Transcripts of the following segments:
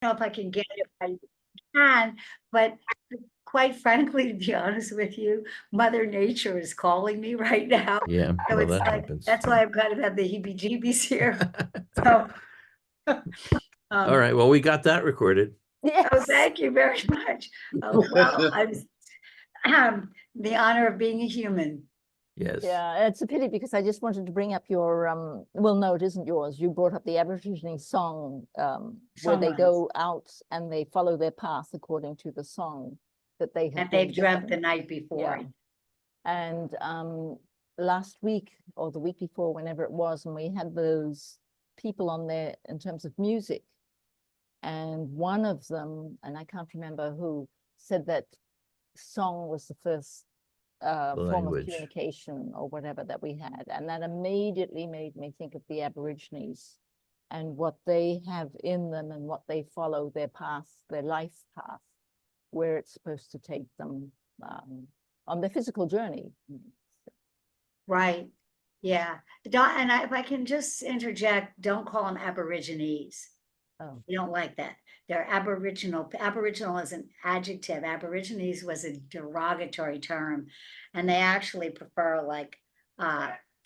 know if I can get it, if I can, but quite frankly, to be honest with you, Mother Nature is calling me right now. Yeah, So well, it's that like, happens. that's why I've got to have the heebie-jeebies here. So, All right, well, we got that recorded. oh, Yes. thank you very much. Oh, well, the honor of being a human. Yes. Yeah, it's a pity because I just wanted to bring up your well, no, it isn't yours. You brought up the Aborigine song where they Songlines. go out and they follow their path according to the song that they have That been they've dreamt the given. night before. Yeah. And last week or the week before, whenever it was, and we had those people on there in terms of music. And one of them, and I can't remember who, said that song was the first form of Language. communication or whatever that we had. And that immediately made me think of the Aborigines and what they have in them and what they follow, their path, their life path, where it's supposed to take them on their physical journey. Right. Yeah. And if I can just interject, don't call them Aborigines. Oh, You don't like that. They're Aboriginal. Aboriginal is an adjective. Aborigines was a derogatory term. And they actually prefer like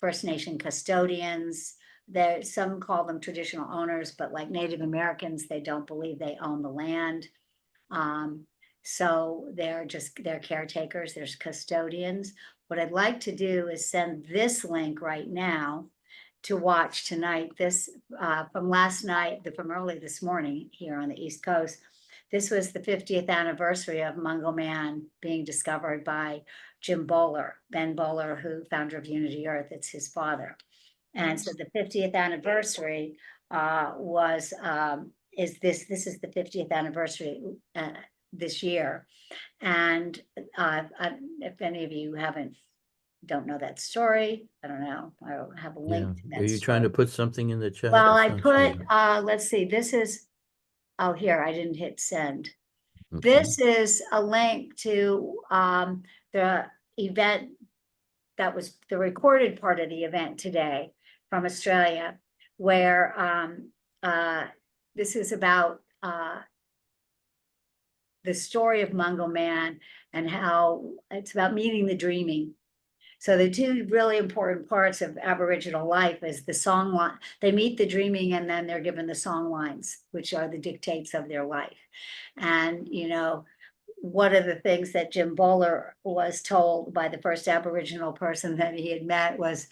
First Nation custodians. There, some call them traditional owners, but like Native Americans, they don't believe they own the land. So they're caretakers, there's custodians. What I'd like to do is send this link right now to watch tonight. This from last night, from early this morning here on the East Coast. This was the 50th anniversary of Mungo Man being discovered by Jim Bowler, Ben Bowler, who founder of Unity Earth. It's his father. And so the 50th anniversary is this is the 50th anniversary this year. And if any of you don't know that story, I don't know, I don't have a link Yeah. to that Are you trying to put something in the chat? Well, It's I not put, showing. let's see, this is, oh, here, I didn't hit send. Okay. This is a link to the event that was the recorded part of the event today from Australia, where this is about the story of Mungo Man and how it's about meeting the dreaming. So the two really important parts of Aboriginal life is the song line. They meet the dreaming and then they're given the song lines, which are the dictates of their life. And, you know, one of the things that Jim Bowler was told by the first Aboriginal person that he had met was,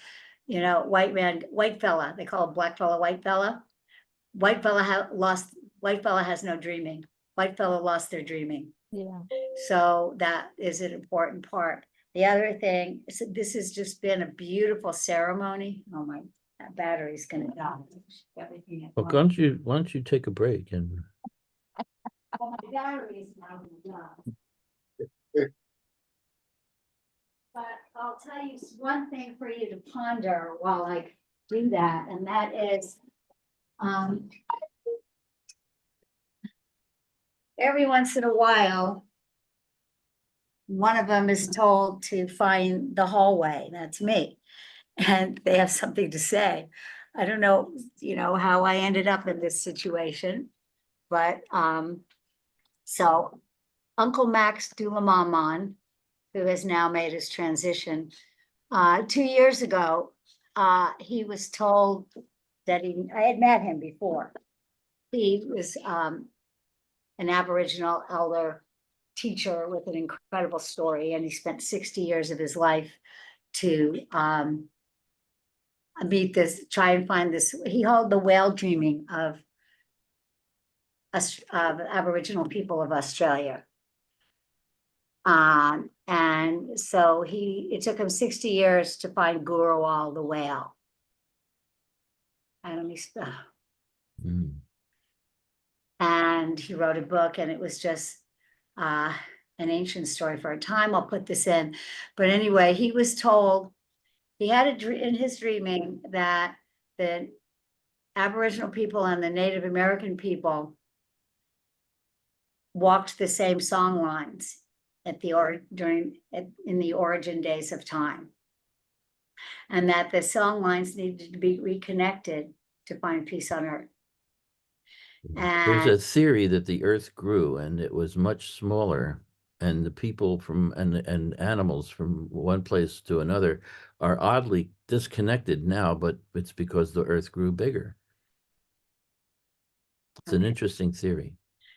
you know, white man, white fella, they call him black fella, white fella. White fella has no dreaming. White fella lost their dreaming. yeah. So that is an important part. The other thing, this has just been a beautiful ceremony. Oh my, that battery's gonna die. Everything at Well, once. why don't you take a break and Well, my battery is now gonna die. But I'll tell you one thing for you to ponder while I do that, and that is, every once in a while, one of them is told to find the hallway. That's me. And they have something to say. I don't know, you know, how I ended up in this situation, but so Uncle Max Dulamamon, who has now made his transition, 2 years ago, he was told that I had met him before. He was an Aboriginal elder teacher with an incredible story, and he spent 60 years of his life to try and find this. He called the whale dreaming of Aboriginal people of Australia. And so it took him 60 years to find Ngurawal the whale. And and he wrote a book, and it was just an ancient story for a time. I'll put this in. But anyway, he was told, he had a dream in his dreaming that the Aboriginal people and the Native American people walked the same song lines in the origin days of time, and that the song lines needed to be reconnected to find peace on earth. There's And a theory that the Earth grew and it was much smaller, and the people from and animals from one place to another are oddly disconnected now, but it's because the Earth grew bigger. It's an okay. interesting theory.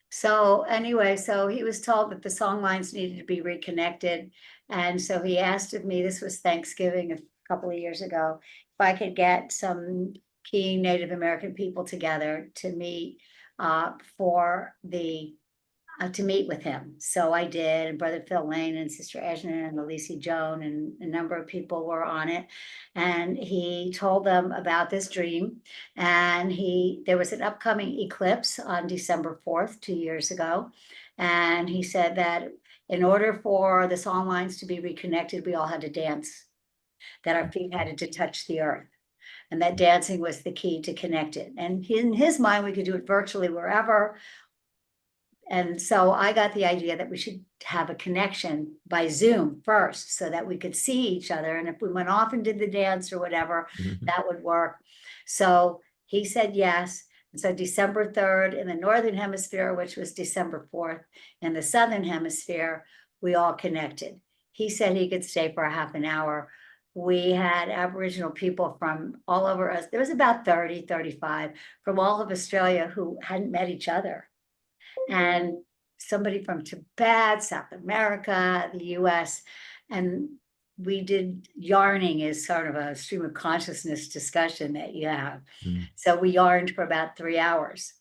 So anyway, so he was told that the song lines needed to be reconnected. And so he asked of me, this was Thanksgiving a couple of years ago, if I could get some key Native American people together to meet for the to meet with him. So I did, and Brother Phil Lane and Sister Edna and Elise Joan and a number of people were on it. And he told them about this dream. And there was an upcoming eclipse on December 4th, 2 years ago. And he said that in order for the song lines to be reconnected, we all had to dance, that our feet had to touch the earth. And that dancing was the key to connect it. And in his mind, we could do it virtually wherever. And so I got the idea that we should have a connection by Zoom first so that we could see each other. And if we went off and did the dance or whatever, Mhm. that would work. So he said yes. And so December 3rd in the Northern Hemisphere, which was December 4th, in the Southern Hemisphere, we all connected. He said he could stay for a half an hour. We had Aboriginal people from all over us. There was about 30, 35 from all of Australia who hadn't met each other, and somebody from Tibet, South America, the US. And we did yarning is sort of a stream of consciousness discussion that you have. Mm. So we yarned for about 3 hours.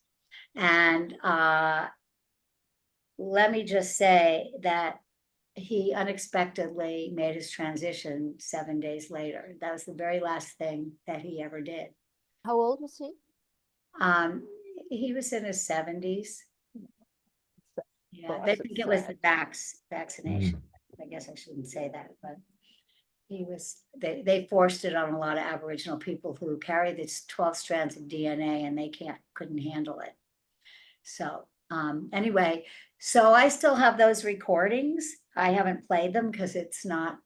And let me just say that he unexpectedly made his transition 7 days later. That was the very last thing that he ever did. How old was he? He was in his 70s. Yeah, For they us, think it's it was sad. the vaccination. Mm. I guess I shouldn't say that, but they forced it on a lot of Aboriginal people who carry this 12 strands of DNA and they couldn't handle it. So anyway, so I still have those recordings. I haven't played them because it's not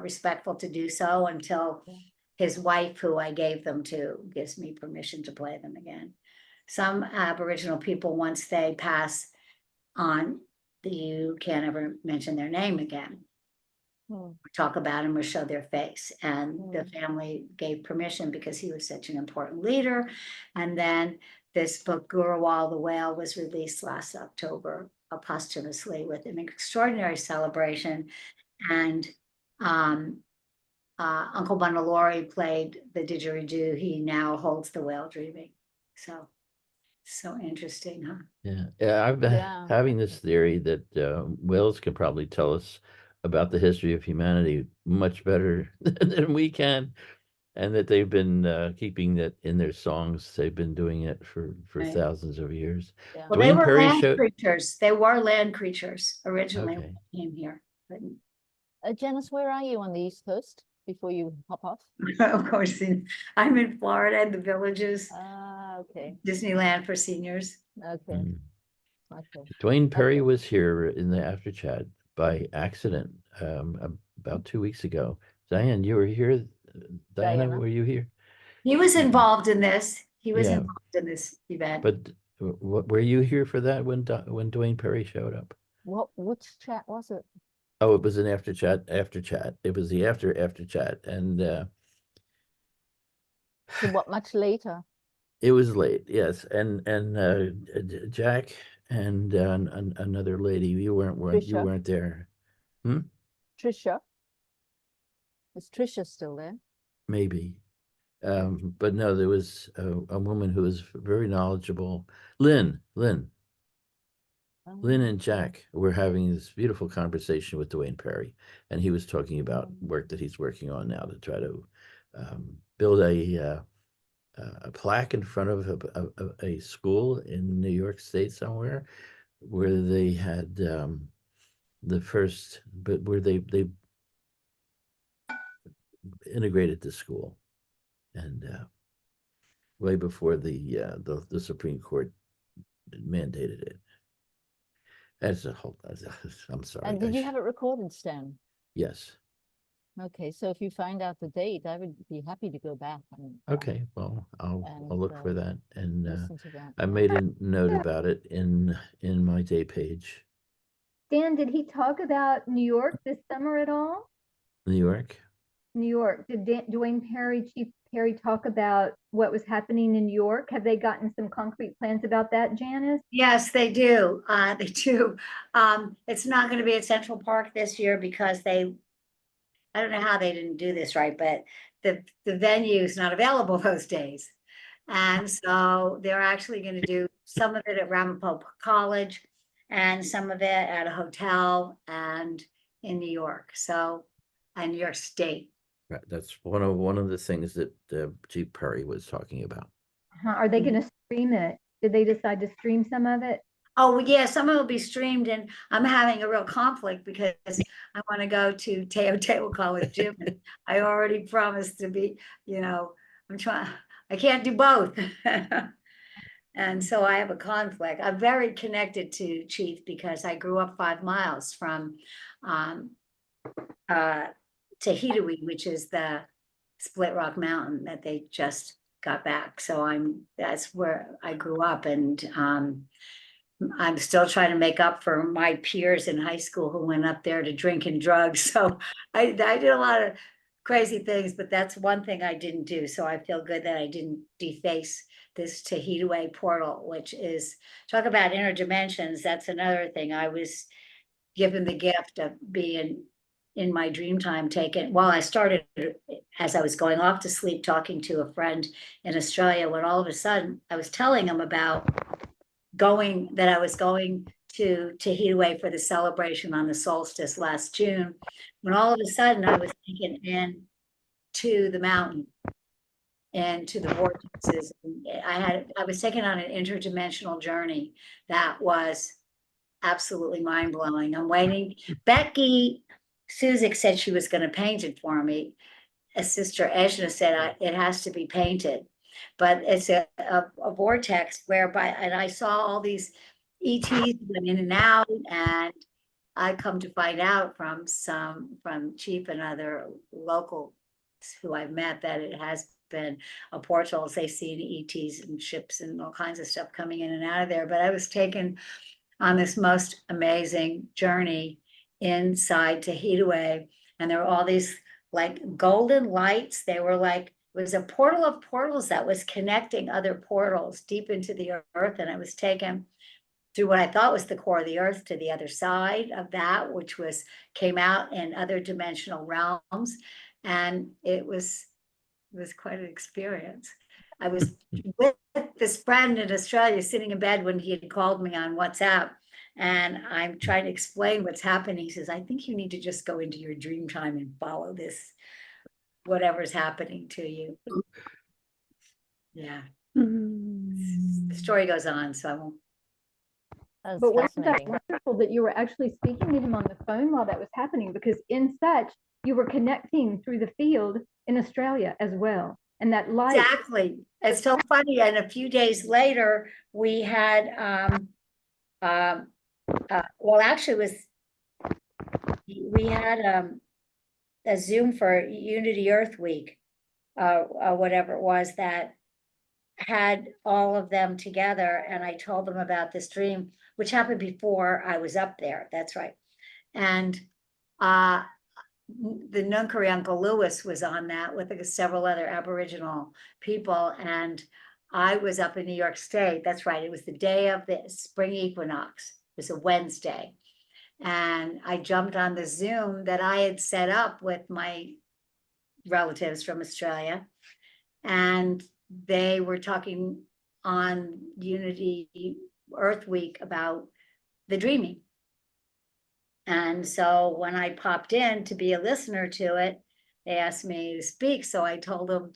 respectful to do so until his wife, who I gave them to, gives me permission to play them again. Some Aboriginal people, once they pass on, you can't ever mention their name again, talk about him or show their face. And the family gave permission because he was such an important leader. And then this book, Gurrawal the Whale, was released last October posthumously with an extraordinary celebration. And Uncle Bunalori played the didgeridoo. He now holds the whale dreaming. So interesting, huh? Yeah, I've been Yeah. having this theory that whales can probably tell us about the history of humanity much better than we can, and that they've been keeping that in their songs. They've been doing it for Right. thousands of years. Yeah. Well, they Dwayne were Perry land showed. creatures. They were land creatures originally when Okay. they came here. But Janice, where are you on the East Coast before you hop off? of course, I'm in Florida in the Villages, Ah, okay. Disneyland for seniors. Okay. Mm. Okay. Dwayne Perry Okay. was here in the after chat by accident about 2 weeks ago. Diane, you were here. Diana, Diana? were you here? He was involved in this. He was Yeah, involved in this event. but were you here for that when Dwayne Perry showed up? Which chat was it? Oh, it was an after chat. After chat. It was the after chat, and So what, much later? it was late. Yes, and Jack and another lady. You Trisha? weren't there. Hmm? Trisha? Is Trisha still there? Maybe. But no, there was a woman who was very knowledgeable. Lynn and Jack were having this beautiful conversation with Dwayne Perry, and he was talking about work that he's working on now to try to build a plaque in front of a school in New York State somewhere where they had the first, but where they integrated the school, and way before the Supreme Court mandated it. That's a whole. I'm sorry. And did you have it recorded, Stan? Yes. Okay, so if you find out the date, I would be happy to go back and Okay, well, I'll and, look for that, and listen to that. I yeah. made a note about it in my day page. Dan, did he talk about New York this summer at all? New York. New York, did Chief Perry talk about what was happening in New York? Have they gotten some concrete plans about that, Janice? Yes, they do. They do. It's not gonna be at Central Park this year because I don't know how they didn't do this right, but the venue is not available those days. And so they're actually gonna do some of it at Ramapo College and some of it at a hotel and in New York, so, and New York State. Right, that's one of the things that Chief Perry was talking about. Are they going to stream it? Did they decide to stream some of it? Oh, yeah, some of it will be streamed, and I'm having a real conflict because I want to go to Teo Table College Gym. And I already promised to be, I can't do both. And so I have a conflict. I'm very connected to Chief because I grew up 5 miles from Tahiti, which is the Split Rock Mountain that they just got back. So that's where I grew up, and I'm still trying to make up for my peers in high school who went up there to drink and drugs. So I did a lot of crazy things, but that's one thing I didn't do. So I feel good that I didn't deface this Tahiti portal, which is, talk about interdimensions. That's another thing. I was given the gift of being in my dream time taken. Well, I started as I was going off to sleep talking to a friend in Australia, when all of a sudden I was telling him about I was going to Tahiti for the celebration on the solstice last June, when all of a sudden I was taken in to the mountain and to the vortexes. I was taken on an interdimensional journey that was absolutely mind-blowing. I'm waiting. Becky Suzik said she was going to paint it for me. As Sister Ejna said, it has to be painted. But it's a vortex whereby, and I saw all these ETs went in and out, and I come to find out from Chief and other locals who I've met that it has been a portal. They've seen ETs and ships and all kinds of stuff coming in and out of there. But I was taken on this most amazing journey inside Tahiti, and there were all these like golden lights. They were like, it was a portal of portals that was connecting other portals deep into the earth, and I was taken through what I thought was the core of the earth to the other side of that, which came out in other dimensional realms, and it was quite an experience. I was with this friend in Australia sitting in bed when he had called me on WhatsApp, and I'm trying to explain what's happening. He says, I think you need to just go into your dream time and follow this, whatever's happening to you. Yeah. The story goes on, so I won't. That's But wasn't that fascinating. wonderful that you were actually speaking to him on the phone while that was happening? Because in such, you were connecting through the field in Australia as well. And that light. Exactly. It's so funny. And a few days later, we had, well, actually it was, we had a Zoom for Unity Earth Week, whatever it was, that had all of them together, and I told them about this dream, which happened before I was up there. That's right. And the Nunkery Uncle Lewis was on that with several other Aboriginal people, and I was up in New York State. That's right. It was the day of the spring equinox. It was a Wednesday. And I jumped on the Zoom that I had set up with my relatives from Australia. And they were talking on Unity Earth Week about the dreaming. And so when I popped in to be a listener to it, they asked me to speak. So I told them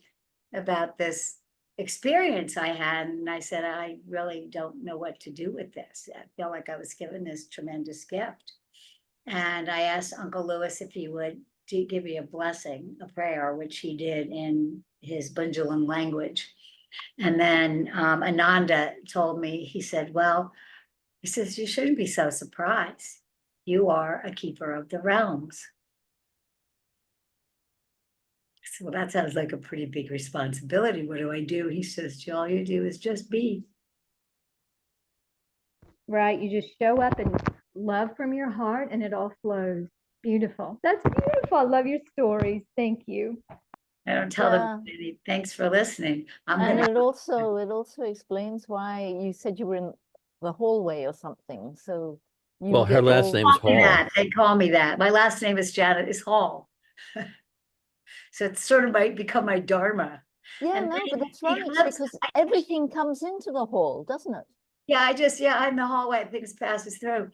about this experience I had. And I said, I really don't know what to do with this. I feel like I was given this tremendous gift. And I asked Uncle Lewis if he would give me a blessing, a prayer, which he did in his Bunjalung language. And then Ananda told me, he said, well, he says, you shouldn't be so surprised. You are a keeper of the realms. So that sounds like a pretty big responsibility. What do I do? He says, all you do is just be. Right. You just show up and love from your heart and it all flows. Beautiful. That's beautiful. I love your stories. Thank you. I don't tell them Yeah. any, thanks for listening. I'm And gonna, it also explains why you said you were in the hallway or something. So you Well, her get last all name's call me Hall. that. They call me that. My last name is Janet is Hall. So it's sort of might become my dharma. Yeah, And no, but that's the right, eclipse, because everything comes into the hall, doesn't it? yeah, I'm in the hallway, things passes through.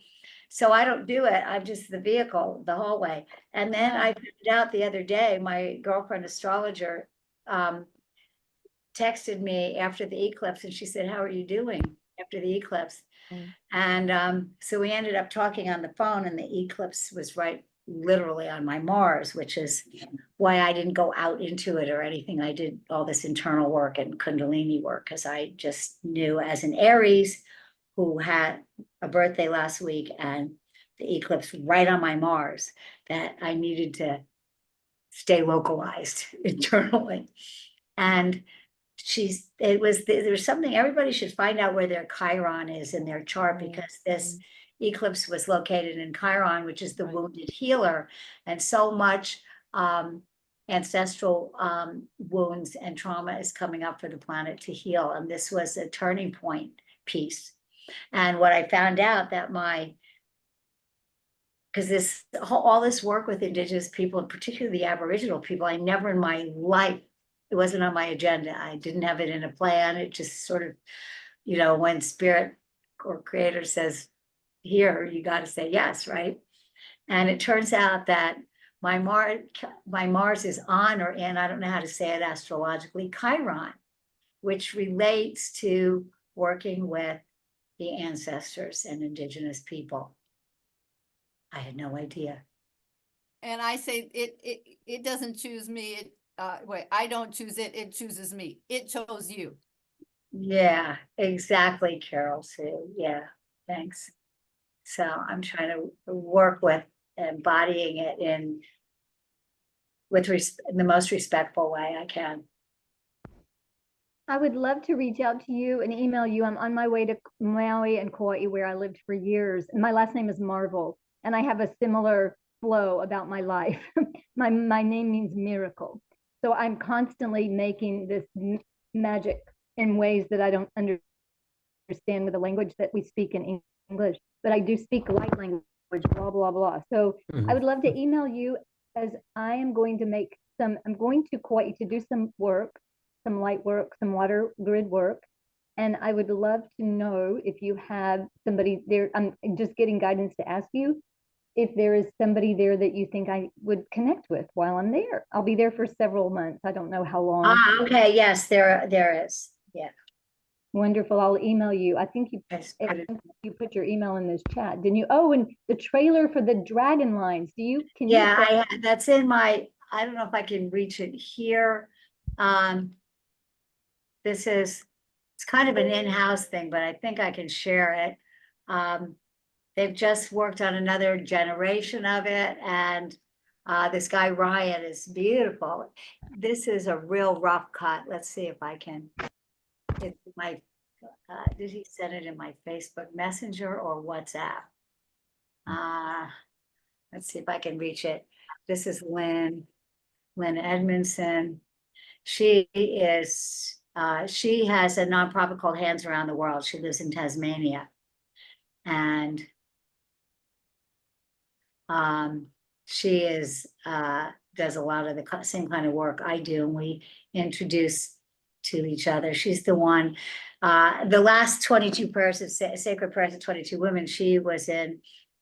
So I don't do it. I'm just the vehicle, the hallway. And then Yeah. I found out the other day, my girlfriend astrologer texted me after the eclipse and she said, how are you doing after the eclipse? Mm. And so we ended up talking on the phone and the eclipse was right literally on my Mars, which is why I didn't go out into it or anything. I did all this internal work and Kundalini work because I just knew as an Aries who had a birthday last week and the eclipse right on my Mars that I needed to stay localized internally. And there's something, everybody should find out where their Chiron is in their chart because this eclipse was located in Chiron, which is the Right. wounded healer. And so much ancestral wounds and trauma is coming up for the planet to heal. And this was a turning point piece. And what I found out that because all this work with Indigenous people, and particularly the Aboriginal people, I never in my life, it wasn't on my agenda. I didn't have it in a plan. It just sort of, when spirit or creator says, here, you got to say yes, right? And it turns out that my Mars is on or in, I don't know how to say it astrologically, Chiron, which relates to working with the ancestors and Indigenous people. I had no idea. And I say it doesn't choose me. Wait, I don't choose it. It chooses me. It chose you. Yeah, exactly, Carol Sue. Yeah, thanks. So I'm trying to work with embodying it in the most respectful way I can. I would love to reach out to you and email you. I'm on my way to Maui and Kauai, where I lived for years. And my last name is Marvel, and I have a similar flow about my life. my name means miracle. So I'm constantly making this magic in ways that I don't understand with the language that we speak in English, but I do speak light language, blah, blah, blah. So I would love to email you as I am going to I'm going to Kauai to do some work, some light work, some water grid work. And I would love to know if you have somebody there. I'm just getting guidance to ask you if there is somebody there that you think I would connect with while I'm there. I'll be there for several months. I don't know how long. Okay, yes, there is. Yeah. Wonderful. I'll email you. I think you put your email in this chat, didn't you? Oh, and the trailer for the Dragon Lines. Yeah, that's in I don't know if I can reach it here. It's kind of an in-house thing, but I think I can share it. They've just worked on another generation of it and this guy Ryan is beautiful. This is a real rough cut. Let's see if I can. It's did he send it in my Facebook Messenger or WhatsApp? Let's see if I can reach it. This is Lynn Edmondson. She has a nonprofit called Hands Around the World. She lives in Tasmania. And she does a lot of the same kind of work I do. And we introduce to each other. She's the one, the last 22 prayers of sacred prayers of 22 women, she was in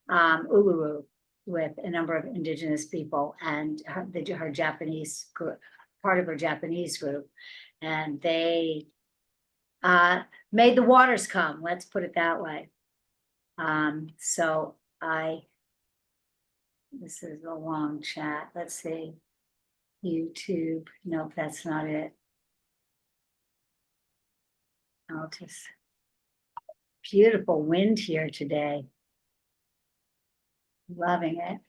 Uluru with a number of Indigenous people and her Japanese group, part of her Japanese group. And they made the waters come, let's put it that way. So this is a long chat. Let's see. YouTube. Nope, that's not it. I'll just beautiful wind here today. Loving it.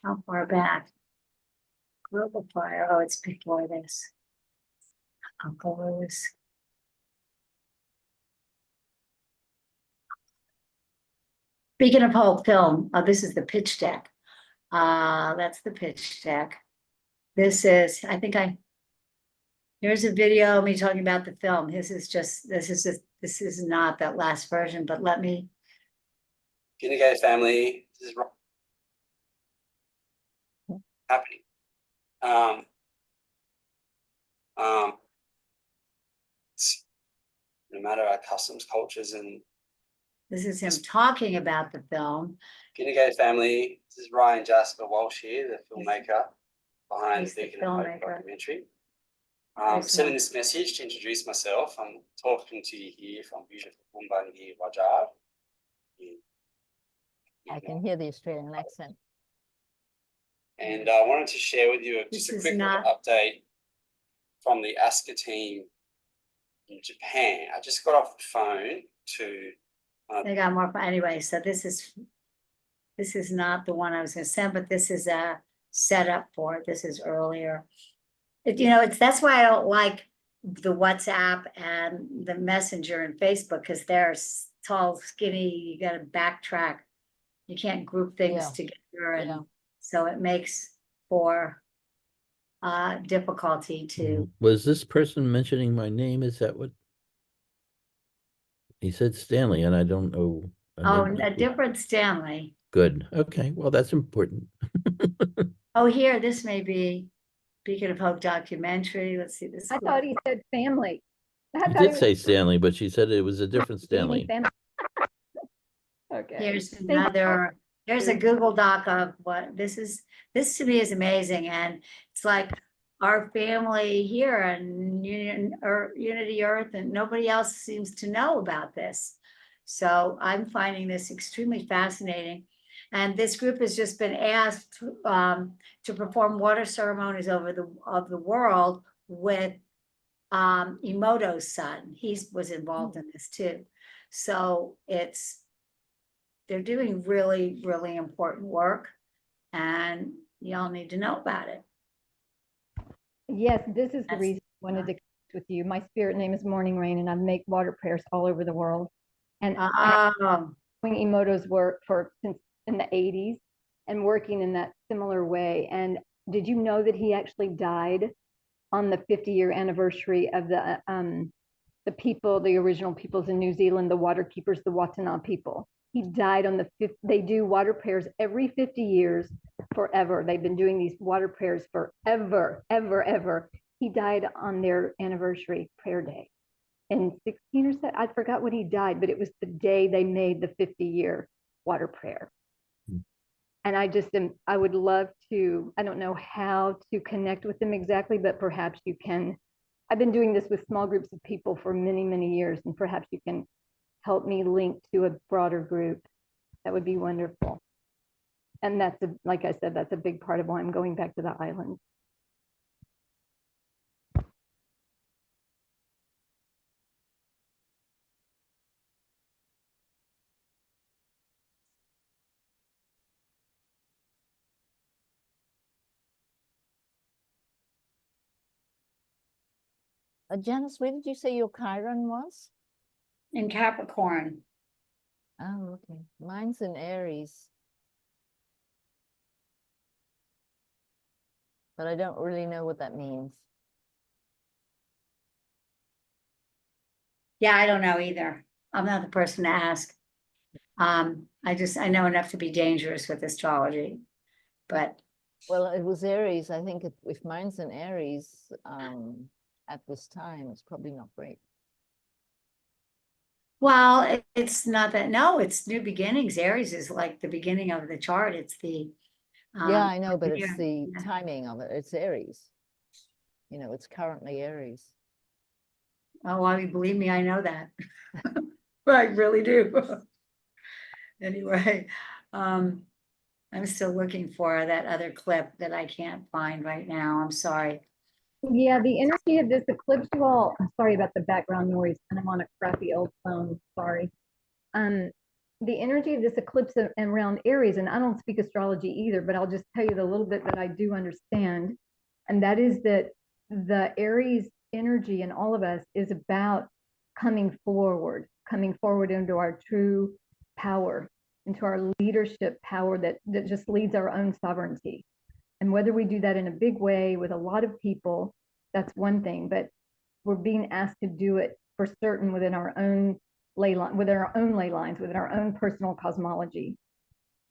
How far back? Global fire. Oh, it's before this. Uncle Lewis. Speaking of whole film, oh, this is the pitch deck. That's the pitch deck. This is, here's a video of me talking about the film. This is not that last version, but let me. Guinea family, this is happening. No matter our customs, cultures, and This is him talking about the film. Guinea family, this is Ryan Jasper Walsh here, the filmmaker behind He's the the Beacon of Hope filmmaker. documentary. There's Sending one. this message to introduce myself. I'm talking to you here from beautiful Bumbungi, Wajad. I can hear the Australian accent. And I wanted to share with you just a This is quick little not- update from the ASCA team in Japan. I just got off the phone to They got more, anyway, so this is not the one I was gonna send, but this is a setup for it. This is earlier. That's why I don't like the WhatsApp and the Messenger and Facebook, because they're tall, skinny, you gotta backtrack. You can't group things Yeah. together, Yeah. and so it makes for difficulty to. Was this person mentioning my name? Is that what? He said Stanley, and I don't know. Oh, a different Stanley. Good. Okay. Well, that's important. Oh, here, this may be Beacon of Hope documentary. Let's see this. I thought he said family. I He thought did say Stanley, but she said it was a different Stanley. family. Okay. Here's Thank you. another, there's a Google Doc of what this is. This to me is amazing. And it's like our family here and Unity Earth, and nobody else seems to know about this. So I'm finding this extremely fascinating. And this group has just been asked to perform water ceremonies of the world with Emoto's son. He was involved in this too. So they're doing really, really important work, and y'all need to know about it. Yes, this is the That's- reason I wanted to connect with you. My spirit name is Morning Rain, and I make water prayers all over the world. And Oh, doing Emoto's work since in the 80s and working in that similar way. And did you know that he actually died on the 50-year anniversary of the original peoples in New Zealand, the water keepers, the Watana people? He died on the 5th. They do water prayers every 50 years forever. They've been doing these water prayers forever, ever. He died on their anniversary prayer day. In 16 or so, I forgot when he died, but it was the day they made the 50-year water prayer. And I would love to, I don't know how to connect with them exactly, but perhaps you can. I've been doing this with small groups of people for many, many years, and perhaps you can help me link to a broader group. That would be wonderful. And like I said, that's a big part of why I'm going back to the island. Janice, where did you say your Chiron was? in Capricorn. Oh, okay. Mine's in Aries. But I don't really know what that means. Yeah, I don't know either. I'm not the person to ask. I know enough to be dangerous with astrology, but Well, it was Aries. I think if mine's in Aries, at this time, it's probably not great. well, it's not that, no, it's new beginnings. Aries is like the beginning of the chart. It's the. Yeah, I know, but it's yeah, the yeah. timing of it. It's Aries. It's currently Aries. Oh, well, believe me, I know that. I really do. Anyway, I'm still looking for that other clip that I can't find right now. I'm sorry. Yeah, the energy of this eclipse, well, I'm sorry about the background noise, and I'm on a crappy old phone, sorry. The energy of this eclipse around Aries, and I don't speak astrology either, but I'll just tell you the little bit that I do understand. And that is that the Aries energy in all of us is about coming forward into our true power, into our leadership power that just leads our own sovereignty. And whether we do that in a big way with a lot of people, that's one thing, but we're being asked to do it for certain within our own ley line, within our own ley lines, within our own personal cosmology.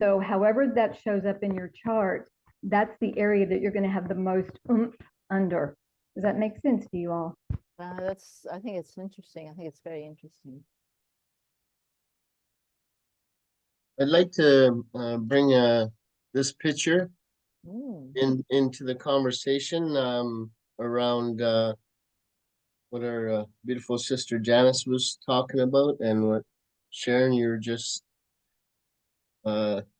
So however that shows up in your chart, that's the area that you're going to have the most oomph under. Does that make sense to you all? I think it's interesting. I think it's very interesting. I'd like to bring this picture into the conversation around what our beautiful sister Janice was talking about, and what Sharon, you're just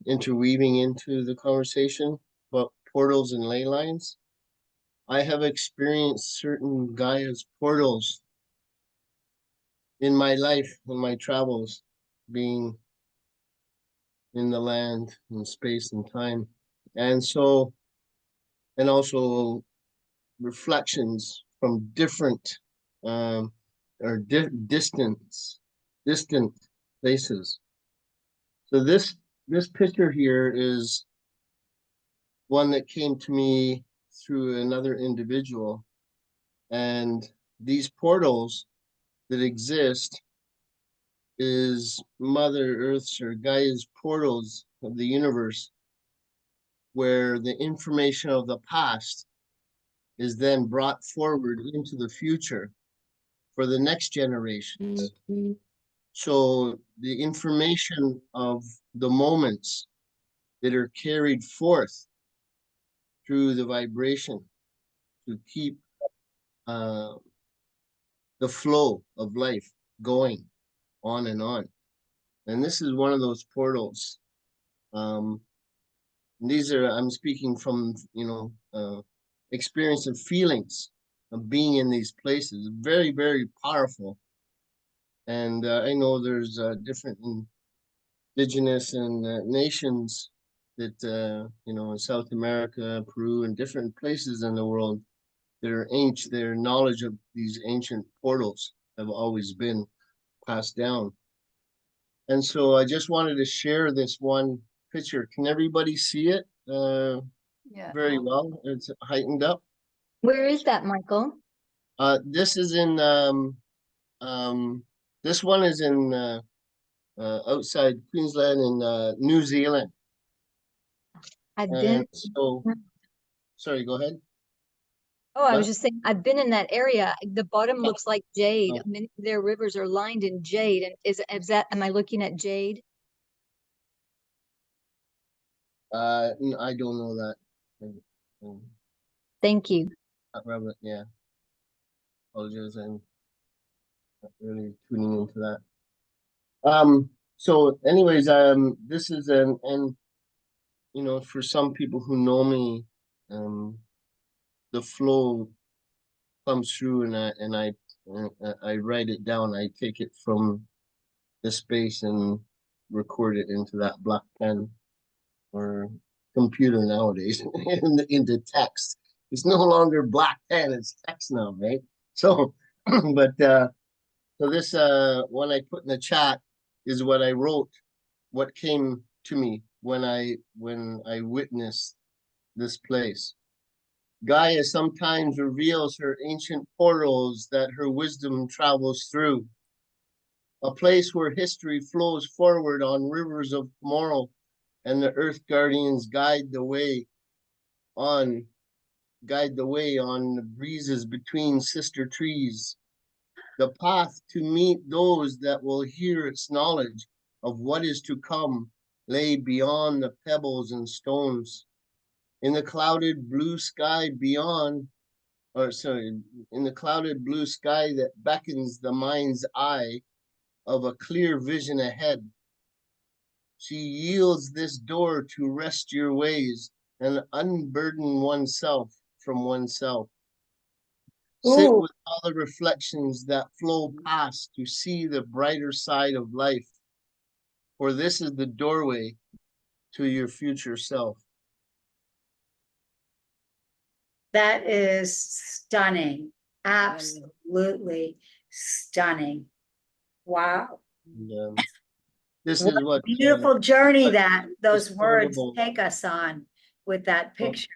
interweaving into the conversation about portals and ley lines. I have experienced certain Gaia's portals in my life, in my travels, being in the land and space and time. And so, and also reflections from different or distant places. So this picture here is one that came to me through another individual, and these portals that exist is Mother Earth's or Gaia's portals of the universe, where the information of the past is then brought forward into the future for the next generations. So the information of the moments that are carried forth through the vibration to keep the flow of life going on and on. And this is one of those portals. These are, I'm speaking from, experience and feelings of being in these places. Very, very powerful. And I know there's different indigenous and nations that, in South America, Peru, and different places in the world that are ancient, their knowledge of these ancient portals have always been passed down. And so I just wanted to share this one picture. Can everybody see it Yeah. very well? It's heightened up. Where is that, Michael? This is in this one is in outside Queensland in New Zealand. I've And been. so, sorry, go ahead. Oh, I was What? just saying, I've been in that area. The bottom looks like jade. Oh. Many of their rivers are lined in jade. And is that, am I looking at jade? I don't know that. Thank you. Not relevant, yeah. Apologize, I'm not really tuning into that. So anyways, this is and for some people who know me, the flow comes through, and I write it down. I take it from the space and record it into that black pen or computer nowadays into text. It's no longer black pen, it's text now, right? So but so this one I put in the chat is what I wrote, what came to me when I witnessed this place. Gaia sometimes reveals her ancient portals that her wisdom travels through. A place where history flows forward on rivers of tomorrow, and the earth guardians guide the way on the breezes between sister trees. The path to meet those that will hear its knowledge of what is to come lay beyond the pebbles and stones. In the clouded blue sky beyond, in the clouded blue sky that beckons the mind's eye of a clear vision ahead. She yields this door to rest your ways and unburden oneself from oneself. Sit Ooh. with all the reflections that flow past to see the brighter side of life, for this is the doorway to your future self. That is stunning, absolutely stunning. Wow. And, this What is a what beautiful journey what that those words discoverable. take us on with that picture.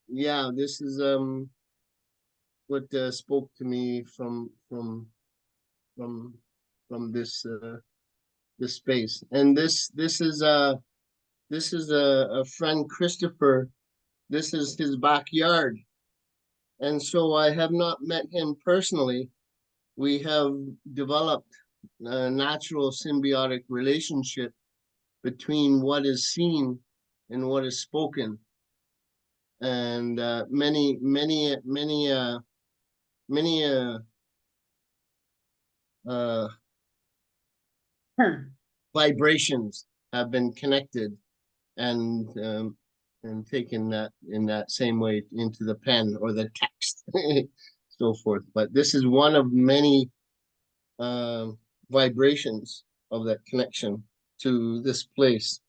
Yeah, this is what spoke to me from this this space. And this is a friend, Christopher. This is his backyard. And so I have not met him personally. We have developed a natural symbiotic relationship between what is seen and what is spoken. And many Huh. vibrations have been connected and taken that in that same way into the pen or the text, so forth. But this is one of many vibrations of that connection to this place.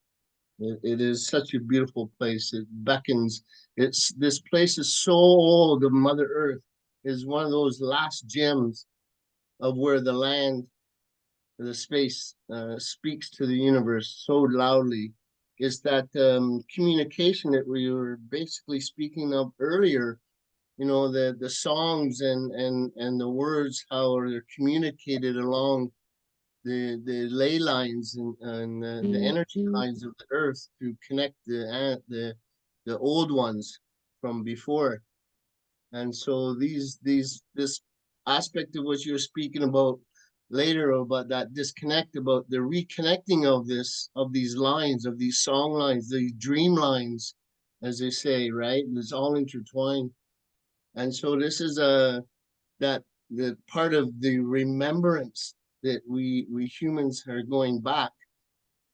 It is such a beautiful place. It beckons. This place is so old. Of Mother Earth is one of those last gems of where the land, the space speaks to the universe so loudly. Is that communication that we were basically speaking of earlier? You know, the songs and the words, how they're communicated along the ley lines and the energy lines of the earth to connect the old ones from before. And so this aspect of what you're speaking about later, about that disconnect, about the reconnecting of these lines, of these song lines, these dream lines, as they say, right? It's all intertwined. And so this is that the part of the remembrance that we humans are going back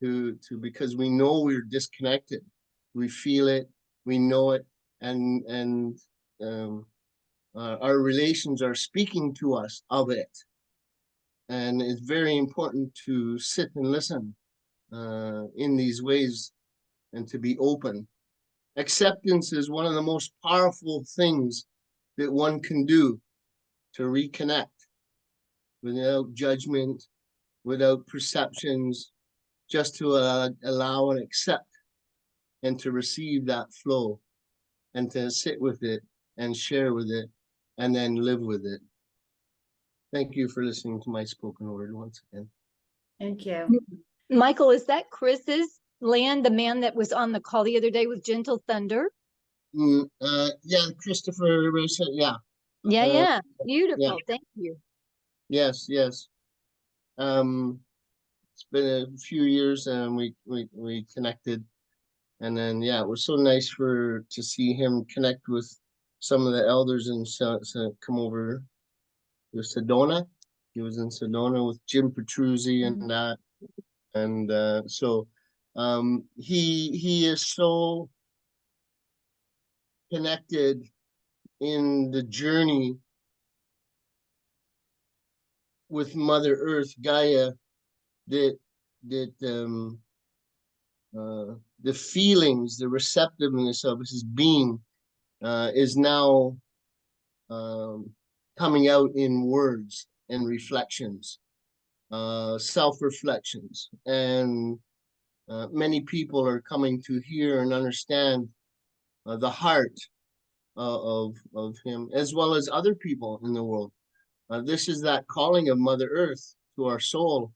to because we know we're disconnected. We feel it, we know it, and our relations are speaking to us of it. And it's very important to sit and listen in these ways and to be open. Acceptance is one of the most powerful things that one can do to reconnect without judgment, without perceptions, just to allow and accept and to receive that flow and to sit with it and share with it and then live with it. Thank you for listening to my spoken word once again. Thank you. Michael, is that Chris's land, the man that was on the call the other day with Gentle Thunder? Yeah, Christopher, yeah. Yeah, Uh, yeah. Beautiful. yeah. Thank you. Yes, yes. It's been a few years and we connected. And then, yeah, it was so nice to see him connect with some of the elders and come over to Sedona. He was in Sedona with Jim Petruzzi and that. And so he is so connected in the journey with Mother Earth, Gaia, that the feelings, the receptiveness of his being is now coming out in words and reflections, self-reflections. And many people are coming to hear and understand the heart of him, as well as other people in the world. This is that calling of Mother Earth to our soul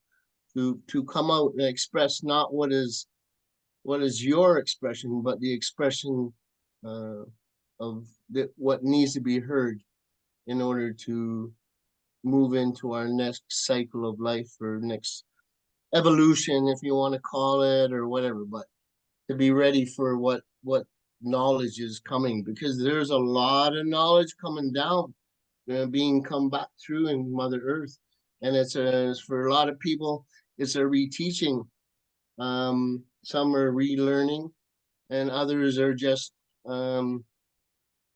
to come out and express not what is your expression, but the expression of what needs to be heard in order to move into our next cycle of life or next evolution, if you want to call it, or whatever. But to be ready for what knowledge is coming, because there's a lot of knowledge coming down, being come back through in Mother Earth, and it's for a lot of people, it's a reteaching. Some are relearning, and others are just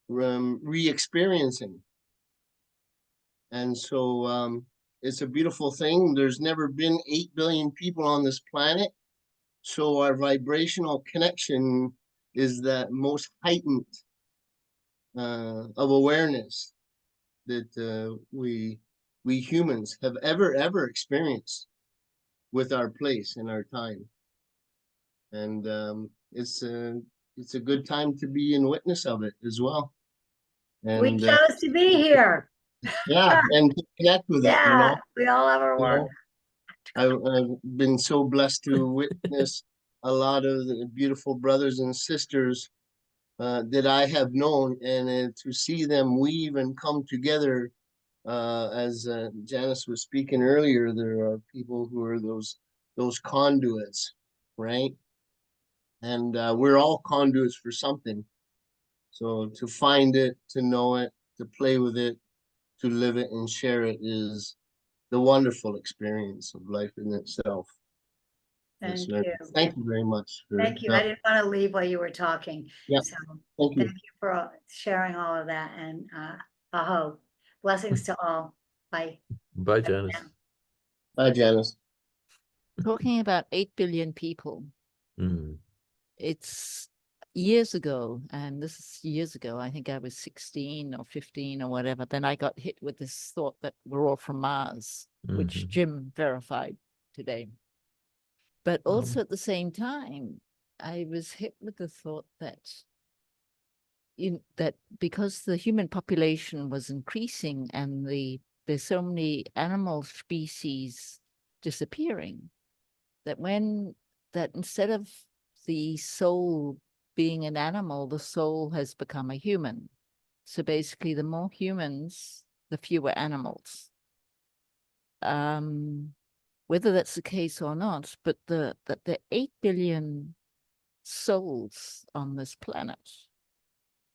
re-experiencing. And so it's a beautiful thing. There's never been 8 billion people on this planet. So our vibrational connection is the most heightened of awareness that we humans have ever experienced with our place and our time. And it's a good time to be in witness of it as well. We And chose to be here. yeah, and to connect with it, you Yeah, know. we all have our You work. know, I've been so blessed to witness a lot of the beautiful brothers and sisters that I have known, and to see them weave and come together. As Janice was speaking earlier, there are people who are those conduits, right? And we're all conduits for something. So to find it, to know it, to play with it, to live it and share it is the wonderful experience of life in itself. Yes, Thank you. thank you very much. Thank you. I didn't want to leave while you were talking. Yep. So Thank you. thank you for sharing all of that, and aho. Blessings to all. Bye. Bye, Janice. Bye, Janice. Talking about 8 billion people, Mm. it's years ago, and this is years ago, I think I was 16 or 15 or whatever, then I got hit with this thought that we're all from Mars, which Mhm. Jim verified today. But also at the same time, I was hit with the thought that that because the human population was increasing and there's so many animal species disappearing, that instead of the soul being an animal, the soul has become a human. So basically, the more humans, the fewer animals. Whether that's the case or not, but that there are 8 billion souls on this planet.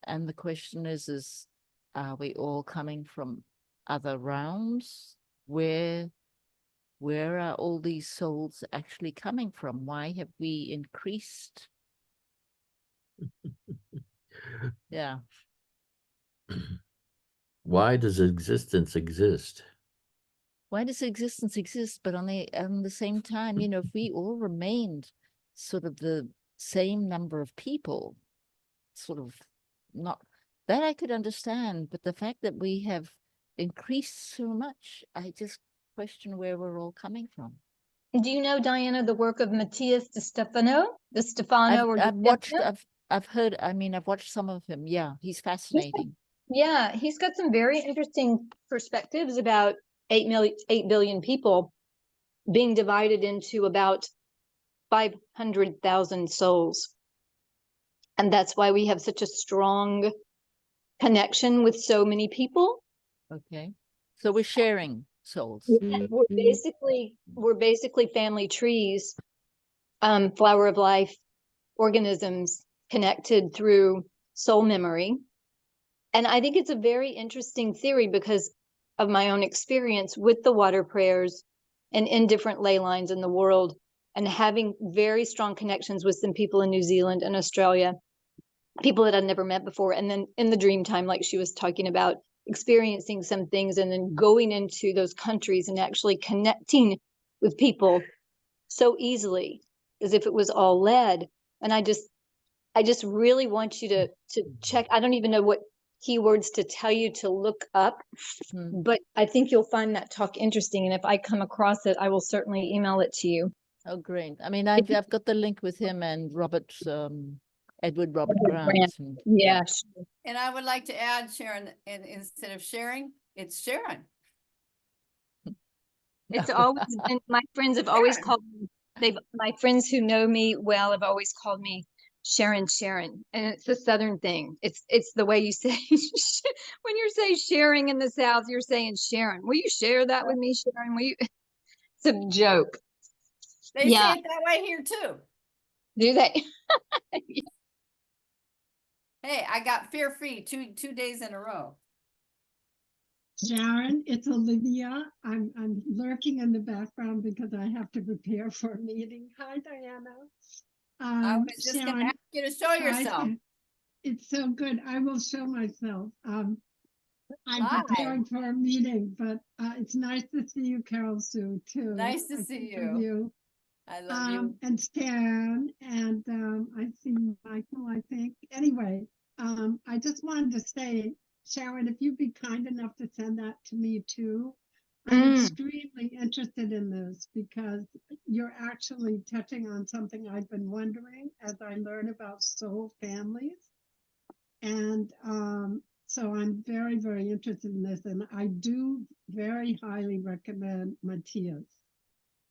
And the question is, are we all coming from other realms? Where are all these souls actually coming from? Why have we increased? Yeah. Why does existence exist? Why does existence exist? But on the same time, if we all remained sort of the same number of people, sort of not that I could understand, but the fact that we have increased so much, I just question where we're all coming from. Do you know, Diana, the work of Matthias de Stefano? I've heard, I've watched some of him. Yeah, he's fascinating. Yeah, he's got some very interesting perspectives about 8 billion people being divided into about 500,000 souls. And that's why we have such a strong connection with so many people. Okay. So we're sharing souls. We're basically family trees, flower of life, organisms connected through soul memory. And I think it's a very interesting theory because of my own experience with the water prayers and in different ley lines in the world, and having very strong connections with some people in New Zealand and Australia, people that I'd never met before. And then in the dream time, like she was talking about, experiencing some things and then going into those countries and actually connecting with people so easily as if it was all led. And I just really want you to check. I don't even know what keywords to tell you to look up, but I think you'll find that talk interesting. And if I come across it, I will certainly email it to you. Oh, great. I've got the link with him and Edward Robert Grant. Yeah. And I would like to add, Sharon, and instead of sharing, it's Sharon. It's always been, my friends have always called me, my friends who know me well have always called me Sharon. And it's a Southern thing. It's the way you say, when you're saying sharing in the South, you're saying Sharon. Will you share that with me, Sharon? Will you? It's a joke. They say it that way here too. Do they? Hey, I got fear-free two days in a row. Sharon, it's Olivia. I'm lurking in the background because I have to prepare for a meeting. Hi, Diana. I was just going to ask you to show yourself. It's so good. I will show myself. I'm preparing for a meeting, but it's nice to see you, Carol Sue, too. Nice to see you. I love you. And Stan, and I see Michael, I think. Anyway, I just wanted to say, Sharon, if you'd be kind enough to send that to me too. I'm extremely interested in this because you're actually touching on something I've been wondering as I learn about soul families. And so I'm very, very interested in this. And I do very highly recommend Matthias.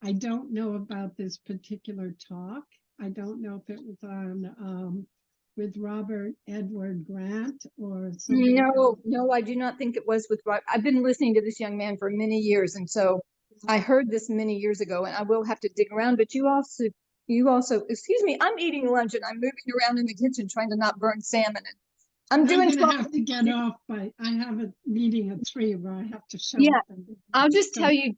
I don't know about this particular talk. I don't know if it was on with Robert Edward Grant or somebody No, else. no, I do not think it was with Rob. I've been listening to this young man for many years, and so I heard this many years ago, and I will have to dig around. But you also, excuse me, I'm eating lunch and I'm moving around in the kitchen trying to not burn salmon. And I'm doing I'm gonna 12. have to get off, but I have a meeting at 3 where I have to show Yeah, up. And I'll just so- tell you,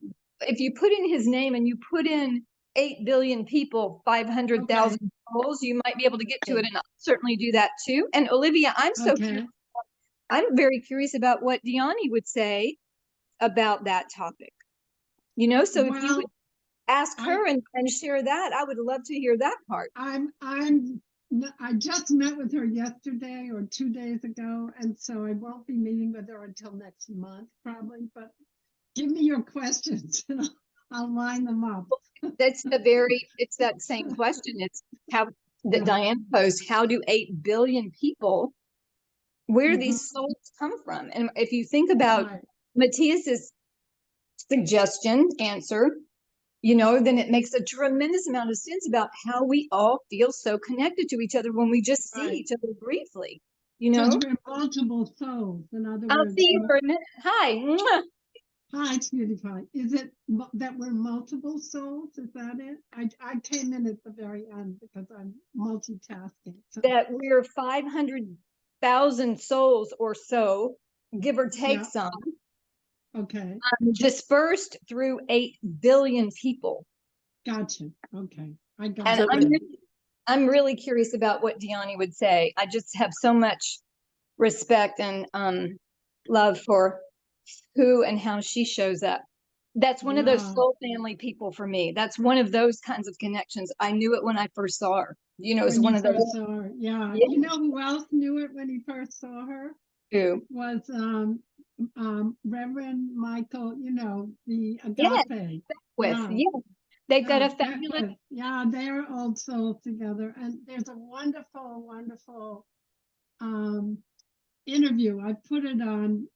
if you put in his name and you put in 8 billion people, 500,000 souls, you might be able to get to it. And I'll certainly do that too. And Olivia, Okay. I'm very curious about what Diani would say about that topic. You know, so if you would Well, ask I- her and share that, I would love to hear that part. I just met with her yesterday or 2 days ago, and so I won't be meeting with her until next month, probably. But give me your questions, and I'll line them up. It's that same question. It's how that Yeah. Diane posed, how do 8 billion people, where do Mhm. these souls come from? And if you think about Right. Matthias's suggestion, answer, you know, then it makes a tremendous amount of sense about how we all feel so connected to each other when we just see Right. each other briefly, you know? Because we're multiple souls. In other I'll words, see you for a minute. Hi. Mwah. hi, sweetie pie. Is it that we're multiple souls? Is that it? I came in at the very end because I'm multitasking. So, That we're 500,000 souls or so, give or take Yeah. some, okay, dispersed through 8 billion people. gotcha. Okay, I got And So it. I'm really curious about what Diani would say. I just have so much respect and love for who and how she shows up. That's one of those Yeah. soul family people for me. That's one of those kinds of connections. I knew it when I first saw her. You know, it's When one you of those first saw her, yeah. Yeah. You know who else knew it when he first saw her? who. Was Reverend Michael. You know, the Yeah, agape. with. Yeah. Yeah. They've got a Oh, fabulous yeah, they're old souls together. And there's a wonderful, wonderful interview. I put it on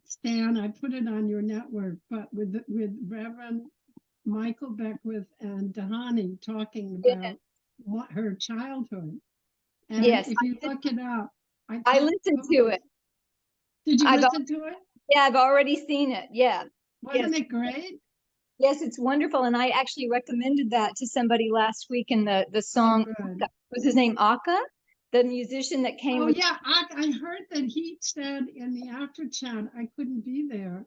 Stan, I put it on your network, but with Reverend Michael Beckwith and Dahani talking Yeah. about what her childhood. And Yes, if you look it up, I can't listened post to it. Did you I've listen to it? Yeah, I've already seen it. Yeah. Wasn't it great? Yes, it's wonderful. And I actually recommended that to somebody last week in the song. good. Was his name Aka? The musician that came Oh with yeah, I heard that he said in the after chat I couldn't be there.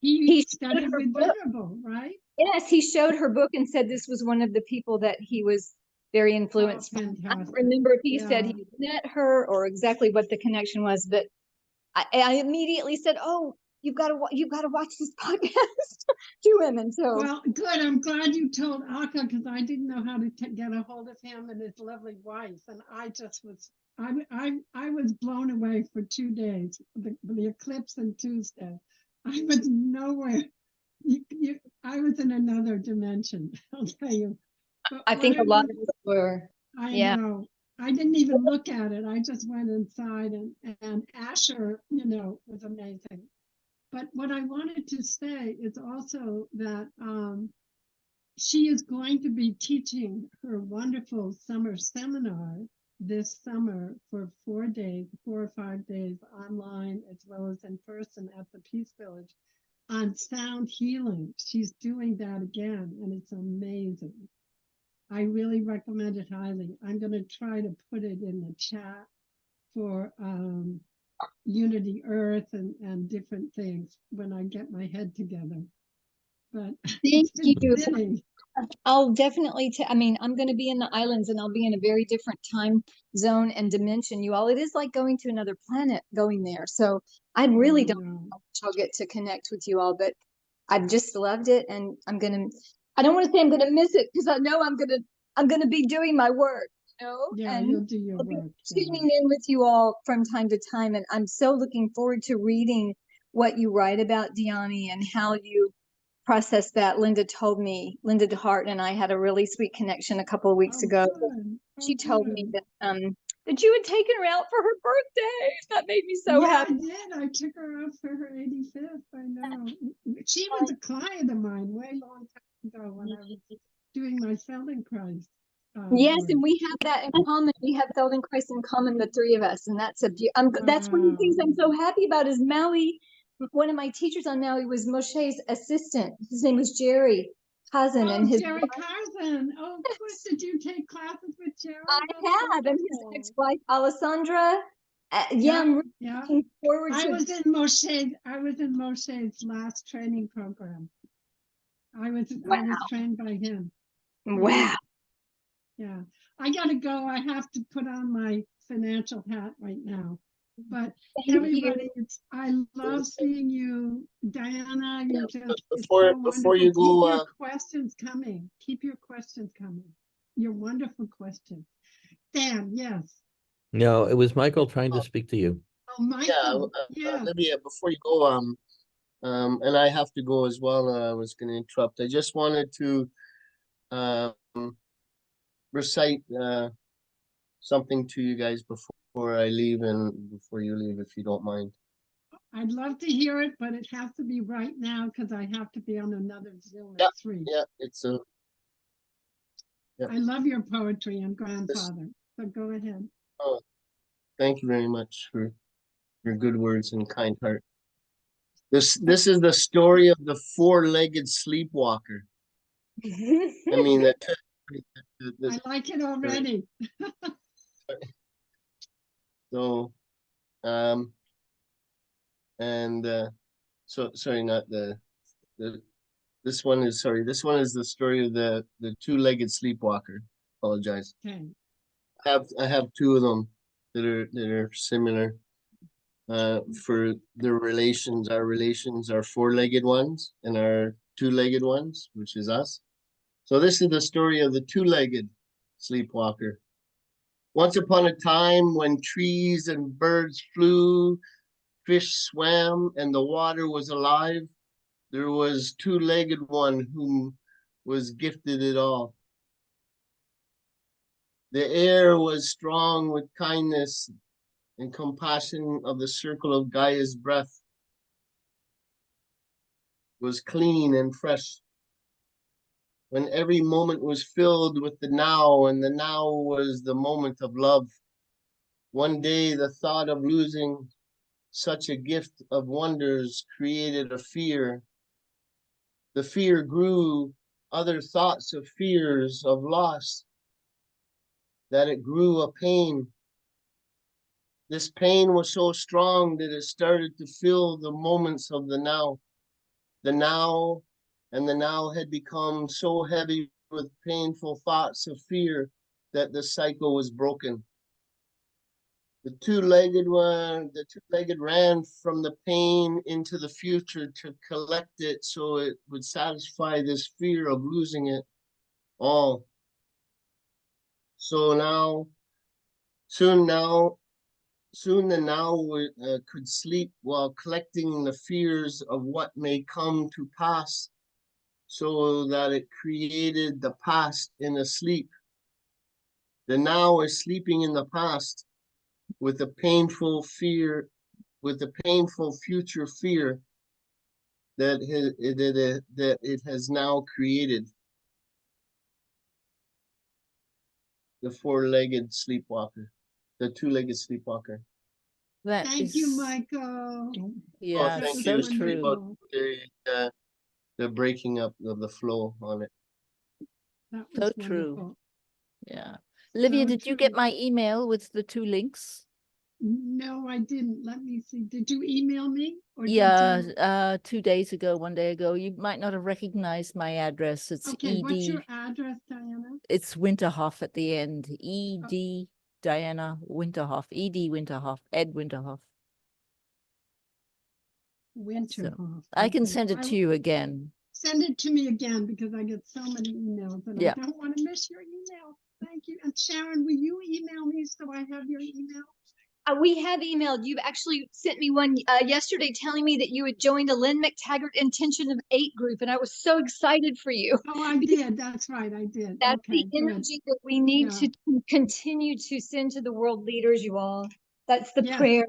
He He showed studied her with book. Venerable, right? Yes, he showed her book and said this was one of the people that he was very influenced by. I don't Fantastic. remember if he said Yeah. he met her or exactly what the connection was, but I immediately said, "Oh, you've got to watch this podcast to him." And so, Well, good. I'm glad you told Aka because I didn't know how to get a hold of him and his lovely wife, and I just was. I was blown away for 2 days. The eclipse and Tuesday, I was nowhere. I was in another dimension. I'll tell you. But I think a lot of us were. I Yeah. know. I didn't even look at it. I just went inside and Asher, was amazing. But what I wanted to say is also that she is going to be teaching her wonderful summer seminar this summer for 4 days, 4 or 5 days online as well as in person at the Peace Village on sound healing. She's doing that again, and it's amazing. I really recommend it highly. I'm going to try to put it in the chat for Unity Earth and different things when I get my head together. But Thank it's been you. fitting. I'll definitely, I mean, I'm going to be in the islands and I'll be in a very different time zone and dimension, you all. It is like going to another planet going there. So I really don't know how much I'll get to connect with you all, but I've just loved it. And I don't want to say I'm going to miss it because I know I'm going to be doing my work, know, Yeah, and you'll do your I'll be work. tuning in with you all from time to time. And I'm so looking forward to reading what you write about Diani and how you process that. Linda DeHart and I had a really sweet connection a couple of weeks Oh, ago. good. She Oh, told me good. that you had taken her out for her birthday. That made me so Yeah, happy. I did. I took her out for her 85th. I know. She was a client of mine way long time ago when I was doing my Feldenkrais. Yes, work. and we have that in common. We have Feldenkrais in common, the three of us, and that's that's one of the things I'm so happy about. Is Maui? One of my teachers on Maui was Moshe's assistant. His name was Jerry Cousin, Oh, and his Jerry Carson. Oh, of course. Did you take classes with Jerry? I That's have, and his wonderful. ex-wife Alessandra. Yeah, Yeah, I'm really yeah. looking forward I to. was in Moshe's last training program. I was trained by him. Wow. Yeah. I gotta go. I have to put on my financial hat right now. But Thank you. everybody, I love seeing you, Diana. You're just it's Before so before wonderful. you Keep go, your questions coming. Keep your questions coming. Your wonderful questions. Dan, yes. No, it was Michael trying to speak to you. Oh, Michael. Yeah. Olivia, before you go, and I have to go as well. I was going to interrupt. I just wanted to recite something to you guys before I leave and before you leave, if you don't mind. I'd love to hear it, but it has to be right now because I have to be on another Zoom Yeah, at 3. yeah, it's a. Yeah. I love your poetry and grandfather. So go ahead. Oh, thank you very much for your good words and kind heart. This is the story of the four-legged sleepwalker. I mean that. I like it already. So, and so sorry, not the this one is the story of the two-legged sleepwalker. Apologize. Okay. I have two of them that are similar. For their relations, our relations are four-legged ones and our two-legged ones, which is us. So this is the story of the two-legged sleepwalker. Once upon a time, when trees and birds flew, fish swam, and the water was alive, there was two-legged one whom was gifted it all. The air was strong with kindness and compassion of the circle of Gaia's breath was clean and fresh. When every moment was filled with the now, and the now was the moment of love. One day, the thought of losing such a gift of wonders created a fear. The fear grew other thoughts of fears of loss, that it grew a pain. This pain was so strong that it started to fill the moments of the now. The now and the now had become so heavy with painful thoughts of fear that the cycle was broken. The two-legged ran from the pain into the future to collect it so it would satisfy this fear of losing it all. So now, soon the now could sleep while collecting the fears of what may come to pass, so that it created the past in a sleep. The now is sleeping in the past with a painful fear, with a painful future fear that it has now created. The four-legged sleepwalker, the two-legged sleepwalker. That Thank you, is, Michael. yeah, thank was so you. Sorry true. about the breaking up of the flow on it. That So was true. wonderful. Yeah. Olivia, So did you get true. my email with the 2 links? No, I didn't. Let me see. Did you email me? Or did Yeah, you? 2 days ago, 1 day ago. You might not have recognized my address. It's Okay, what's your ED. address, Diana? It's Winterhoff at the end. ED Diana Winterhoff. ED Winterhoff. Ed Winterhoff. So Winterhoff. I can Okay. send it to you again. send it to me again because I get so many emails and Yeah. I don't want to miss your email. Thank you. And Sharon, will you email me so I have your email? We have emailed. You've actually sent me one yesterday telling me that you had joined a Lynn McTaggart Intention of 8 group, and I was so excited for you. Oh, I did. That's right. I did. That's Okay, the good. energy that we need Yeah. to continue to send to the world leaders, you all. That's the Yes. prayer.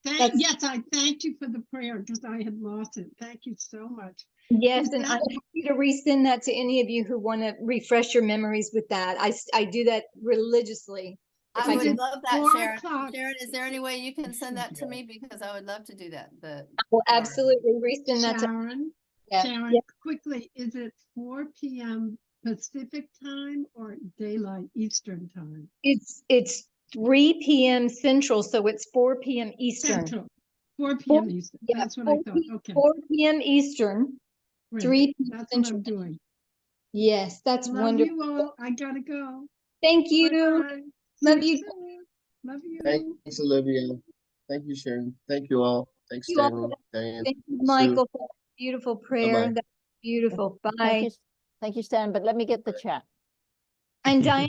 That's- Yes, I thanked you for the prayer because I had lost it. Thank you so much. Yes, Is and I'm that- happy to resend that to any of you who want to refresh your memories with that. I do that religiously. If I Is would it love that, 4 Sharon. o'clock? Sharon, is there any way you can send that to me? Because I would love to do that, will absolutely resend that to Sharon, yeah. Sharon, Yeah. quickly, is it 4 p.m. Pacific time or daylight Eastern time? It's 3 p.m. Central, so it's 4 p.m. Eastern. Central, 4 Four- p.m. Eastern. Yeah, That's what I thought. Okay, 4 p.m. Eastern, great. 3 p.m. That's what Central. I'm doing. Yes, that's Love wonderful. you all. I gotta go. Thank you. Bye-bye. Love See you. soon. Love you. Thanks, Olivia. Thank you, Sharon. Thank you all. Thanks, You all. Stanley, Diane. Thank you, Sue. Michael, for that beautiful prayer. Bye-bye. That's beautiful. Thank Bye. you. Thank you, Stan, but let me get the chat. And Diana,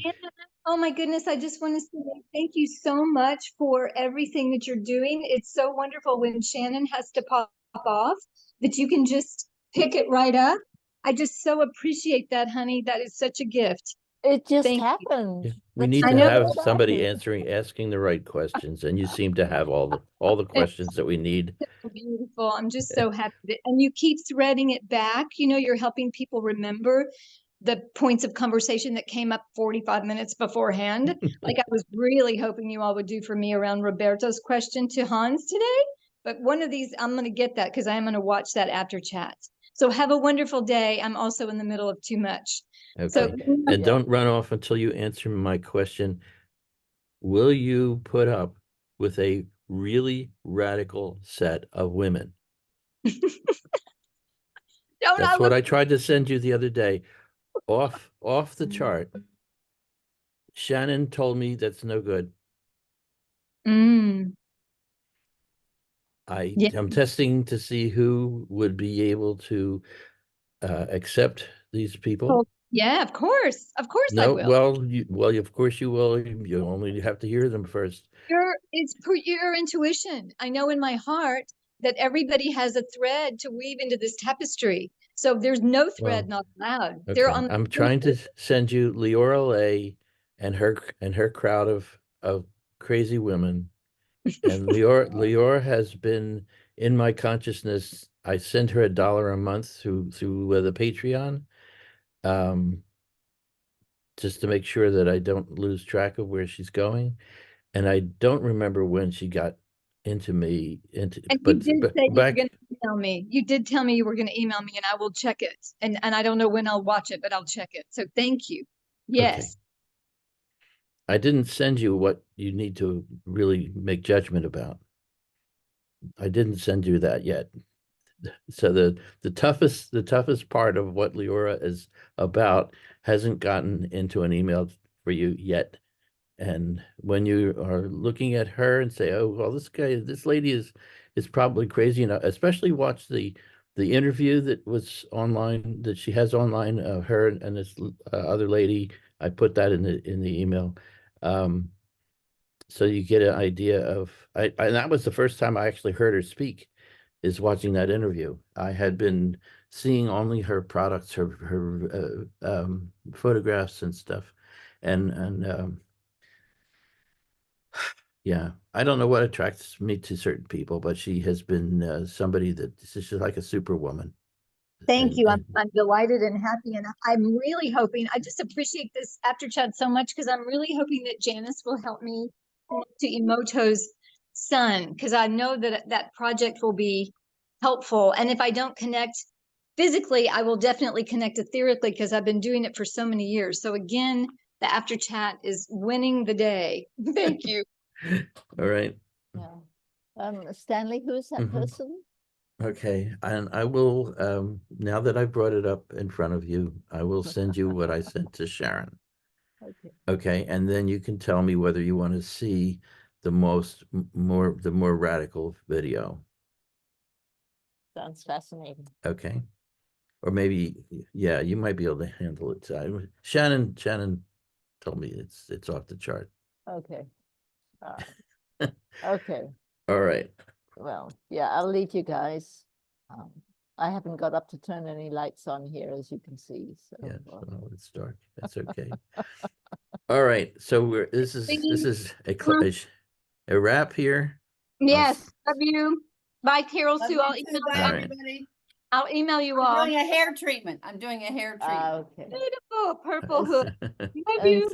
oh my goodness, I just want to say thank you so much for everything that you're doing. It's so wonderful when Shannon has to pop off that you can just pick it right up. I just so appreciate that, honey. That is such a gift. It just Thank you. happened. Yeah, we That's need I to know. have what somebody happened. asking the right questions, and you seem to have all the questions that we need. Beautiful. I'm just so happy that, and you keep threading it back. You know, you're helping people remember the points of conversation that came up 45 minutes beforehand. Like I was really hoping you all would do for me around Roberto's question to Hans today. But one of these, I'm going to get that because I am going to watch that after chat. So have a wonderful day. I'm also in the middle of too much. So Okay, and Yeah. don't run off until you answer my question. Will you put up with a really radical set of women? don't I That's what look I tried to send you the other day. Off the Mm. chart. Shannon told me that's no good. Mm, yeah. I'm testing to see who would be able to accept these people. Oh, yeah, of course. Of course I No, will. well, of course you will. You only have to hear them first. It's per your intuition. I know in my heart that everybody has a thread to weave into this tapestry. So there's no thread Well, not allowed. They're okay. on I'm trying to send you Leora Lay and her crowd of crazy women. And Leora has been in my consciousness. I send her $1 a month through the Patreon, um, just to make sure that I don't lose track of where she's going. And I don't remember when she got into me And you did say you were back. going to email me. You did tell me you were going to email me and I will check it. And I don't know when I'll watch it, but I'll check it. So thank you. Okay. Yes. I didn't send you what you need to really make judgment about. I didn't send you that yet. So the toughest part of what Leora is about hasn't gotten into an email for you yet. And when you are looking at her and say, "Oh, well, this lady is probably crazy," especially watch the interview that was online that she has online, her and this other lady. I put that in the email, so you get an idea of. And that was the first time I actually heard her speak, is watching that interview. I had been seeing only her products, her photographs and stuff, and yeah, I don't know what attracts me to certain people, but she has been somebody that she's like a superwoman. Thank And, you. and I'm delighted and happy. And I'm really hoping, I just appreciate this after chat so much because I'm really hoping that Janice will help me to Emoto's son because I know that that project will be helpful. And if I don't connect physically, I will definitely connect etherically because I've been doing it for so many years. So again, the after chat is winning the day. Thank you. all right. Yeah. Stanley, who is that Mhm. person? Okay, and I will, now that I brought it up in front of you, I will send you what I sent to Sharon. Okay. Okay, and then you can tell me whether you want to see the more radical video. Sounds fascinating. Okay. or maybe, yeah, you might be able to handle it. Shannon told me it's off the chart. Okay. Okay, All right. well, yeah, I'll leave you guys. I haven't got up to turn any lights on here, as you can see, so. Yeah, well, it's dark. That's okay. All right. So this is a wrap here. Yes, love you. Bye, Carol Love Sue. you I'll too. email, Bye, All right. everybody. I'll email you I'm all. doing a hair treatment. I'm doing a hair treatment. Okay. Beautiful purple hood. Love And you.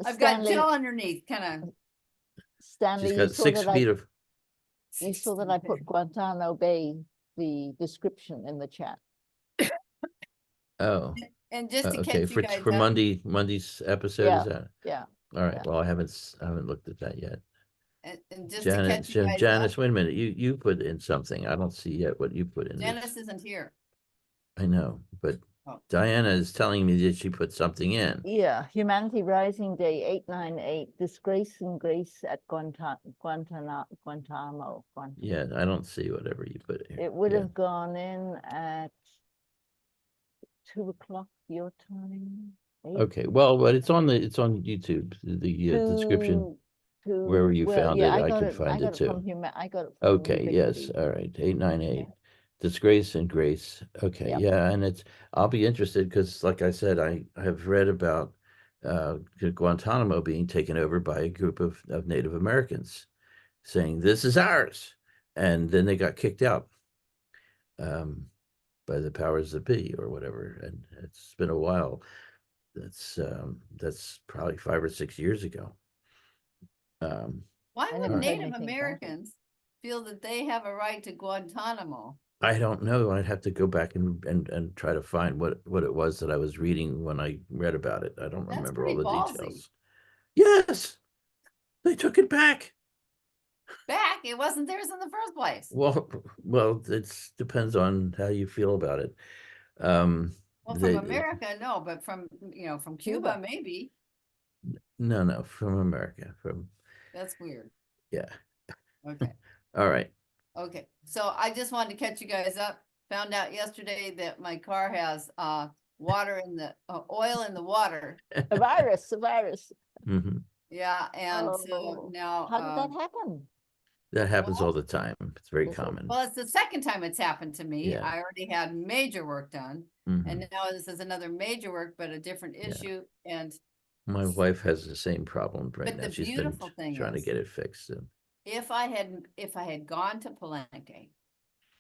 I've got Stanley, gel underneath, kind Stanley, She's you got saw 6 that I, feet of, you saw that I put Guantanamo Bay, the description in the chat. oh, and just to okay, catch you guys for up. Monday's episode, Yeah, is that? yeah. All right. yeah. Well, I haven't looked at that yet. And just to catch you guys Janice, up, wait a minute. You put in something. I don't see yet what you put in Janice this. isn't here. I know, but Oh. Diana is telling me that she put something in. Yeah, Humanity Rising Day 898, Disgrace and Grace at Guantanamo. Yeah, I don't see whatever you put here. It would Yeah. have gone in at 2 o'clock your time. Okay, well, but it's on YouTube, the description, wherever you found yeah, it, I got can it. find I got it too. from I got it from Okay, yes, Ubiquity. all right, 898, Disgrace and Grace. Okay, Yep. yeah, and I'll be interested because, like I said, I have read about Guantanamo being taken over by a group of Native Americans, saying this is ours, and then they got kicked out by the powers that be or whatever, and it's been a while. That's probably 5 or 6 years ago. Why I would never heard Native anything about it. Americans feel that they have a right to Guantanamo? I don't know. I'd have to go back and try to find what it was that I was reading when I read about it. I don't That's remember all pretty the ballsy. details. Yes, they took it back. Back, it wasn't theirs in the first place. Well, it depends on how you feel about it. Well, from they- America, no, but from from Cuba, maybe. No, from America. That's weird. Yeah. Okay. All right. Okay. So I just wanted to catch you guys up. Found out yesterday that my car has water in the oil in the water. A virus. Hmm. Yeah, and so Oh, now how did that happen? That happens Well, all the time. It's very Is it? common. well, it's the second time it's happened to me. Yeah. I already had major work done, Mhm. and now this is another major work, but a different issue. And My wife has the same problem right But now. the She's been beautiful thing trying to is- get it fixed. And if I had gone to Palenque,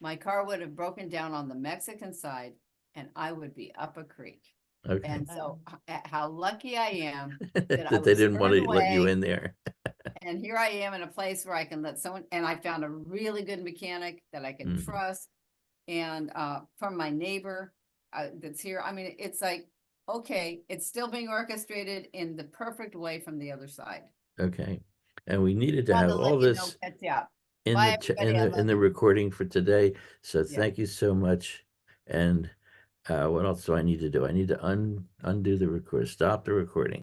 my car would have broken down on the Mexican side, and I would be up a creek. okay. And so how lucky I am that I they was didn't want to turned let you away. in there. And here I am in a place where I can let someone, and I found a really good mechanic that I can Mhm. trust. And from my neighbor that's here, I mean, it's like, okay, it's still being orchestrated in the perfect way from the other side. Okay. And we needed to Wanted have to let all you know, this catch up. in Bye, the ch- everybody. I love in the you. recording for today. So Yeah. thank you so much. And what else do I need to do? I need to undo the record, stop the recording.